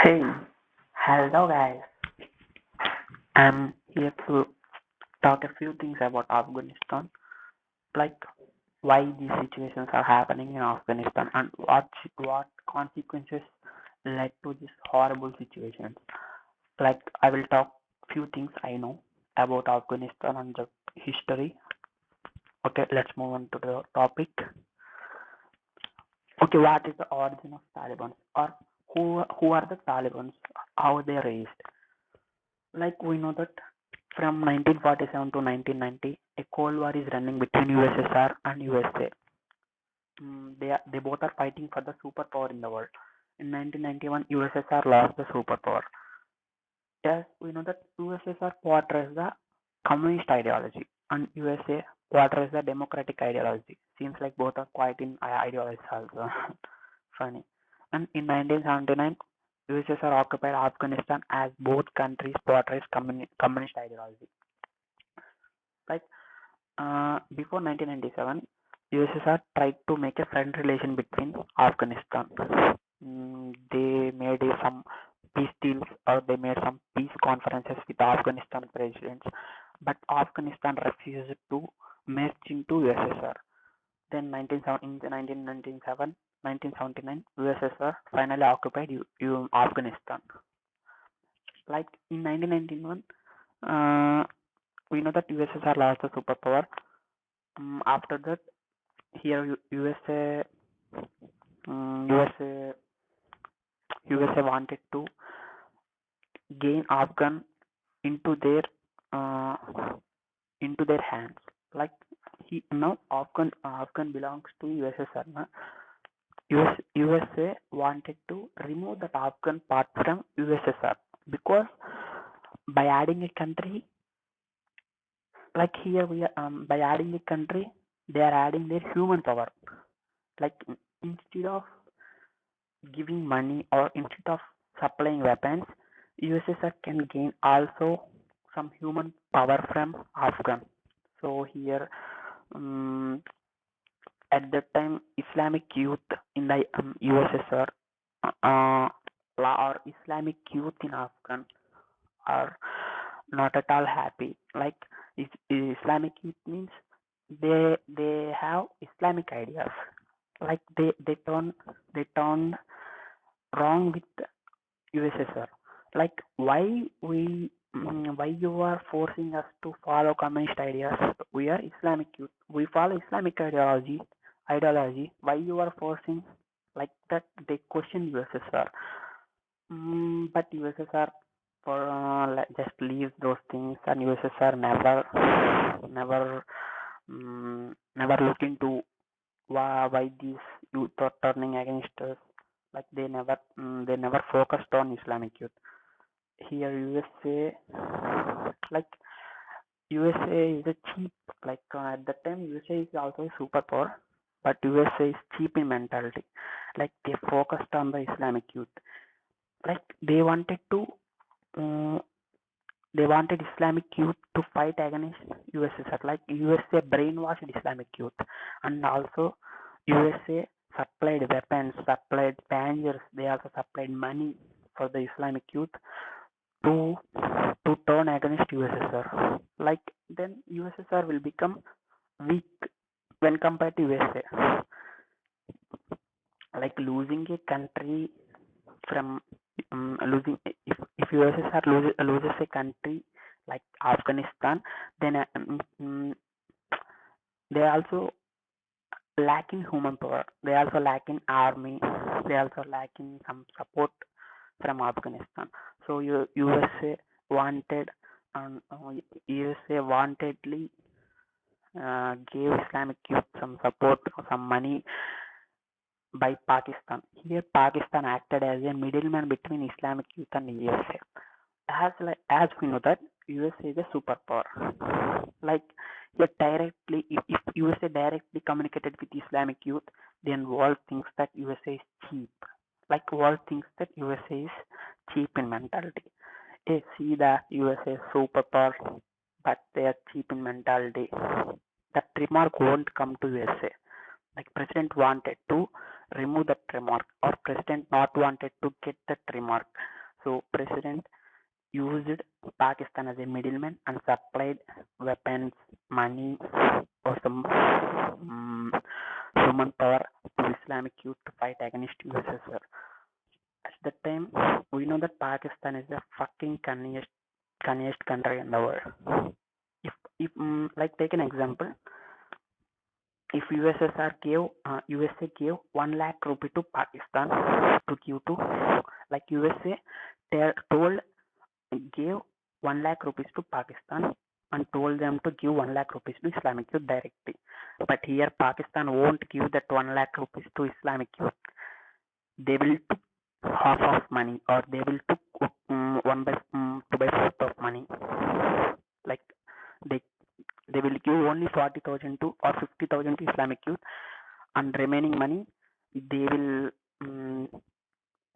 Hey, hello guys. I'm here to talk a few things about Afghanistan, like why these situations are happening in Afghanistan and what consequences led to this horrible situation. Like I will talk few things I know about Afghanistan and the history. Okay, let's move on to the topic. Okay, what is the origin of Taliban or who are the Talibans? How they raised? Like we know that from 1947 to 1990, a Cold War is running between USSR and USA. They both are fighting for the superpower in the world. In 1991, USSR lost the superpower. Yes, we know that USSR portrays the communist ideology and USA portrays the democratic ideology. Seems like both are quite in ideologies also. Funny. And in 1979, USSR occupied Afghanistan as both countries portrays communist ideology. Like before 1997, USSR tried to make a friend relation between Afghanistan. They made some peace deals or they made some peace conferences with Afghanistan presidents, but Afghanistan refused to merge into USSR. Then 1997, 1979, USSR finally occupied Afghanistan. Like in 1991, we know that USSR lost the superpower. After that, here USA USA USA wanted to gain Afghan into their uh, into their hands. Like now Afghan belongs to USSR. Na? USA wanted to remove that Afghan part from USSR because by adding a country, like here we are, by adding a country, they are adding their human power. Like instead of giving money or instead of supplying weapons, USSR can gain also some human power from Afghan. So here, um, at that time, Islamic youth in the USSR or Islamic youth in Afghan are not at all happy. Like Islamic youth means they have Islamic ideas. Like they turn wrong with USSR. Like why you are forcing us to follow communist ideas? We are Islamic youth. We follow Islamic ideology. Why you are forcing like that? They question USSR. But USSR for just leave those things, and USSR never look into why these youth are turning against us. Like they never focused on Islamic youth. Here like USA is a cheap, like at that time USA is also a superpower, but USA is cheap in mentality. Like they focused on the Islamic youth. Like uh, they wanted Islamic youth to fight against USSR. Like USA brainwashed Islamic youth, and also USA supplied weapons, supplied panzers. They also supplied money for the Islamic youth to to turn against USSR. Like then USSR will become weak when compared to USA. Like losing a country from losing if USSR loses a country like Afghanistan, then they also lack in human power. They also lack in army. They also lack in some support from Afghanistan. So USA wanted and USA wantedly gave Islamic youth some support, some money by Pakistan. Here, Pakistan acted as a middleman between Islamic youth and USA. As we know that USA is a superpower. Like if USA directly communicated with Islamic youth, then world thinks that USA is cheap. Like world thinks that USA is cheap in mentality. They see the USA superpower, but they are cheap in mentality. That remark won't come to USA. Like president wanted to remove that remark, or president not wanted to get that remark. So president used Pakistan as a middleman and supplied weapons, money, or some human power to Islamic youth to fight against USSR. At that time, we know that Pakistan is the fucking cunniest country in the world. If like take an example, if USA gave 1 lakh rupee to Pakistan to give to, like USA told gave 1 lakh rupees to Pakistan and told them to give 1 lakh rupees to Islamic Youth directly. But here Pakistan won't give that 1 lakh rupees to Islamic Youth. They will took half of money, or they will took 2 by 4 of money. Like they they will give only 40,000 to or 50,000 to Islamic Youth, and remaining money they will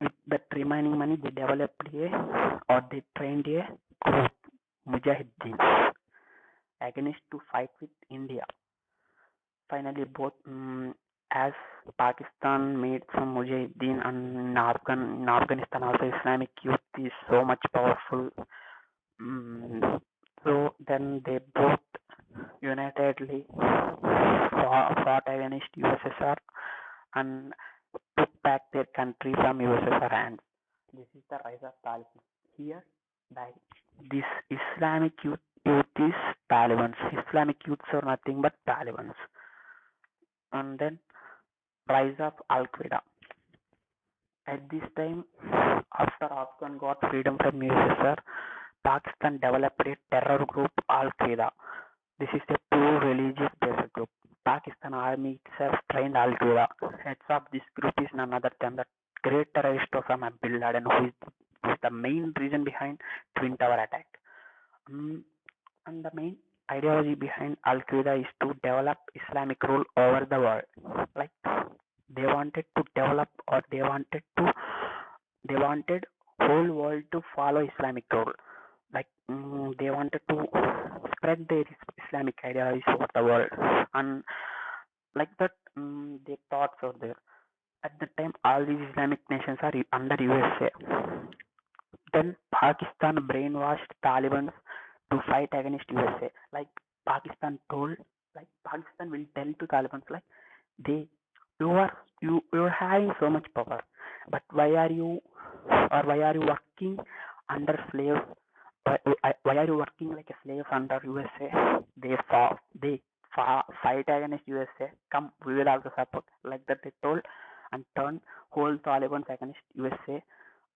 with that remaining money they developed or they trained a group Mujahideen against to fight with India. Finally, both as Pakistan made some Mujahideen, and in Afghanistan also Islamic Youth is so much powerful. So then they both unitedly fought against USSR and took back their country from USSR hands. This is the rise of Taliban. Here, this Islamic youth is Taliban's. Islamic youths are nothing but Taliban's. And then rise of Al Qaeda. At this time, after Afghan got freedom from USSR, Pakistan developed a terror group, Al Qaeda. This is a pure religious based group. Pakistan Army itself trained Al Qaeda. Heads of this group is none other than the great terrorist Osama bin Laden, who is the main reason behind Twin Tower attack. And the main ideology behind Al Qaeda is to develop Islamic rule over the world. Like they wanted to develop, or they wanted whole world to follow Islamic rule. Like they wanted to spread their Islamic ideologies over the world, and like that their thoughts are there. At the time, all these Islamic nations are under USA. Then Pakistan brainwashed Taliban to fight against USA. Like Pakistan will tell to Taliban like you are having so much power, but why are you working under slaves? Why are you working like a slave under USA? They fight against USA. Come, we will also support. Like that they told, and turned whole Taliban against USA.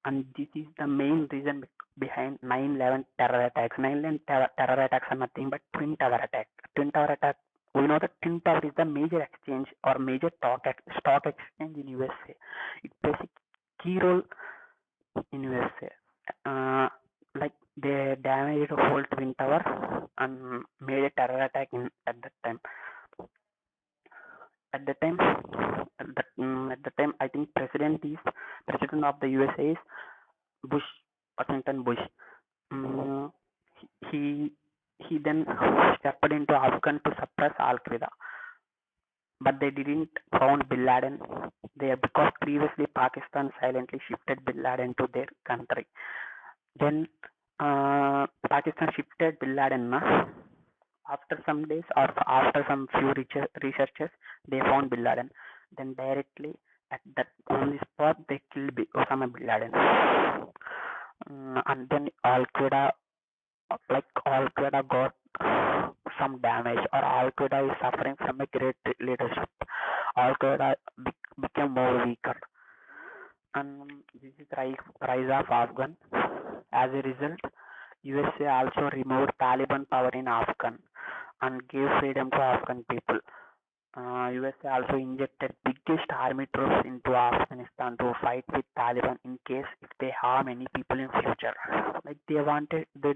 And this is the main reason behind 9/11 terror attacks. 9/11 terror attacks are nothing but Twin Tower attack. Twin Tower attack. We know that Twin Tower is the major exchange or major stock exchange in USA. It plays a key role in USA. Like they damaged the whole Twin Tower and made a terror attack at that time. At the time, I think president of the USA is Washington Bush. He then stepped into Afghan to suppress Al Qaeda, but they didn't found Bin Laden there because previously Pakistan silently shifted Bin Laden to their country. Then Pakistan shifted Bin Laden. After some days or after some few researchers, they found Bin Laden. Then directly on the spot they killed Osama bin Laden. And then Al Qaeda got some damage, or Al Qaeda is suffering from a great leadership. Al Qaeda became more weaker, and this is rise of Afghan. As a result, USA also removed Taliban power in Afghan and gave freedom to Afghan people. USA also injected biggest army troops into Afghanistan to fight with Taliban in case if they harm any people in future. Like they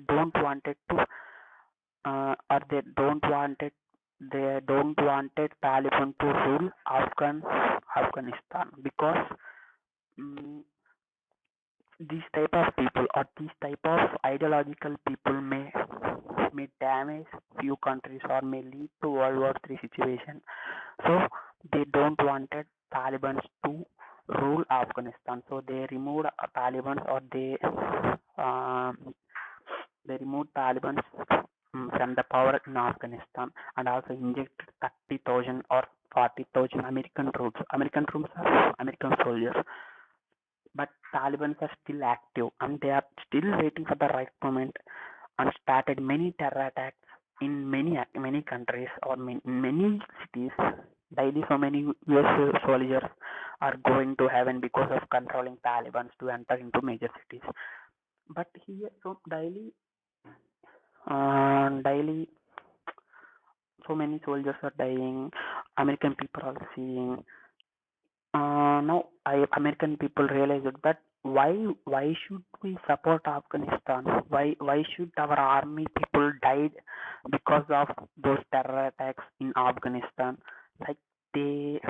don't wanted Taliban to rule Afghanistan, because these type of people or these type of ideological people may damage few countries or may lead to World War III situation. So they don't wanted Taliban to rule Afghanistan. So they removed Taliban, or they removed Taliban from the power in Afghanistan, and also injected 30,000 or 40,000 American troops are American soldiers, but Taliban are still active and they are still waiting for the right moment, and started many terror attacks in many countries, or many cities. Daily, so many US soldiers are going to heaven because of controlling Taliban to enter into major cities. But here, so daily, so many soldiers are dying. American people are seeing. Now, American people realize that why should we support Afghanistan? Why should our army people died because of those terror attacks in Afghanistan? Like they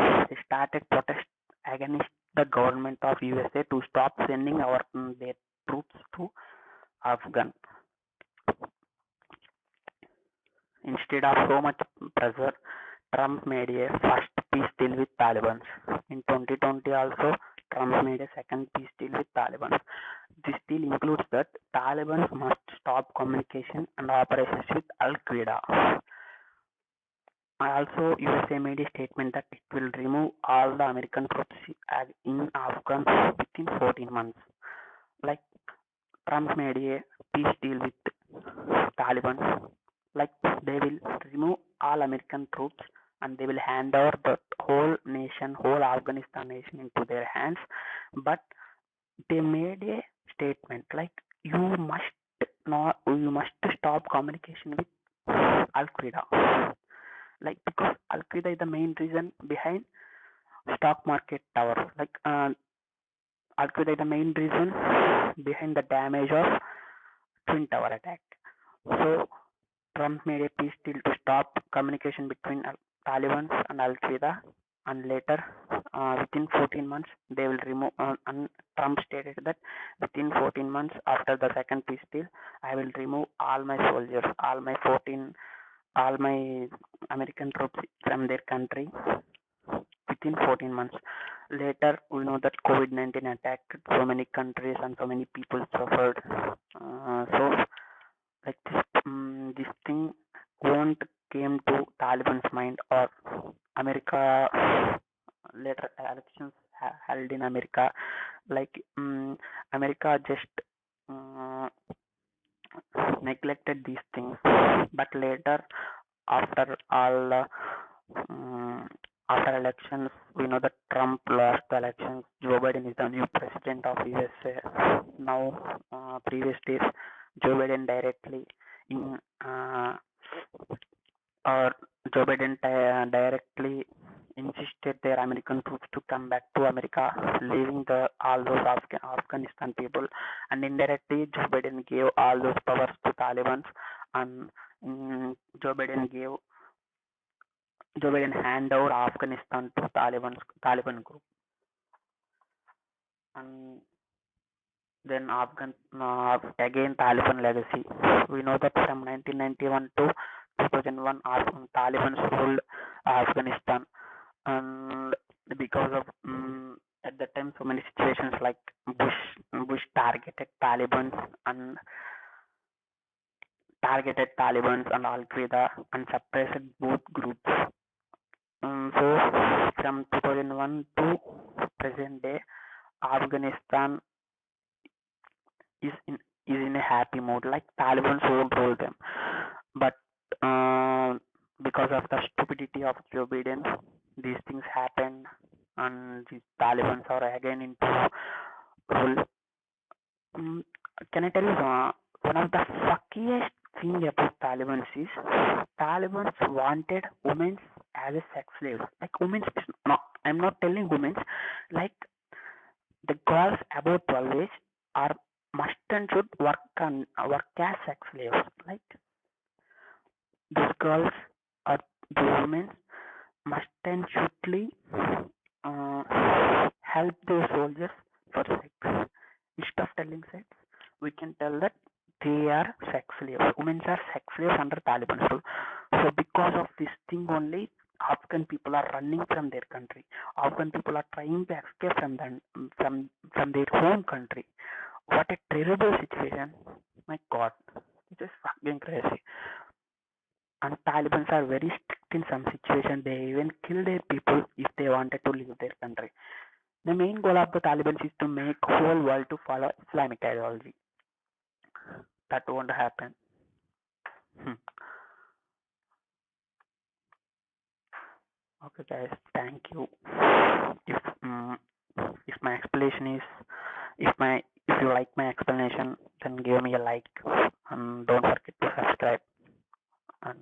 started protest against the government of USA to stop sending their troops to Afghan. Instead of so much pressure, Trump made a first peace deal with Taliban. In 2020 also, Trump made a second peace deal with Taliban. This deal includes that Taliban must stop communication and operations with Al-Qaeda. Also, USA made a statement that it will remove all the American troops in Afghan within 14 months. Like Trump made a peace deal with Taliban, like they will remove all American troops and they will hand over the whole Afghanistan nation into their hands. But they made a statement like you must stop communication with Al Qaeda. Like because Al Qaeda is the main reason behind stock market tower. Like Al Qaeda is the main reason behind the damage of Twin Tower attack. So Trump made a peace deal to stop communication between Taliban and Al Qaeda, and later, within 14 months, they will remove. And Trump stated that within 14 months after the second peace deal, I will remove all my soldiers, all my American troops from their country within 14 months. Later, we know that COVID-19 attacked so many countries and so many people suffered. So like this thing won't came to Taliban's mind, or America later elections held in America, like America just uh, neglected these things, but later after all after elections, we know that Trump lost the elections. Joe Biden is the new president of USA now. Previous days, Joe Biden directly in or Joe Biden directly insisted their American troops to come back to America, leaving all those Afghanistan people, and indirectly Joe Biden gave all those powers to Taliban, and Joe Biden hand over Afghanistan to Taliban group, and then again Taliban legacy. We know that from 1991 to 2001, Taliban ruled Afghanistan, and because of at that time so many situations like Bush targeted Taliban and Al Qaeda and suppressed both groups. So from 2001 to present day, Afghanistan is in a happy mode. Like Taliban won't rule them, but because of the stupidity of Joe Biden, these things happen, and the Taliban are again into rule. Mm, can I tell you one of the fuckiest thing about Taliban is Taliban wanted women as a sex slaves. Like women, no, I'm not telling women. Like the girls above 12 age are must and should work as sex slaves. Like these girls or the women must and shouldly help the soldiers for sex. Instead of telling sex, we can tell that they are sex slaves. Women are sex slaves under Taliban. So because of this thing only, Afghan people are running from their country. Afghan people are trying to escape from from their home country. What a terrible situation! My God, it's just fucking crazy. And Taliban are very strict in some situations. They even kill their people if they wanted to leave their country. The main goal of the Taliban is to make whole world to follow Islamic ideology. That won't happen. Hmm. Okay, guys, thank you. If if my explanation is if you like my explanation, then give me a like and don't forget to subscribe and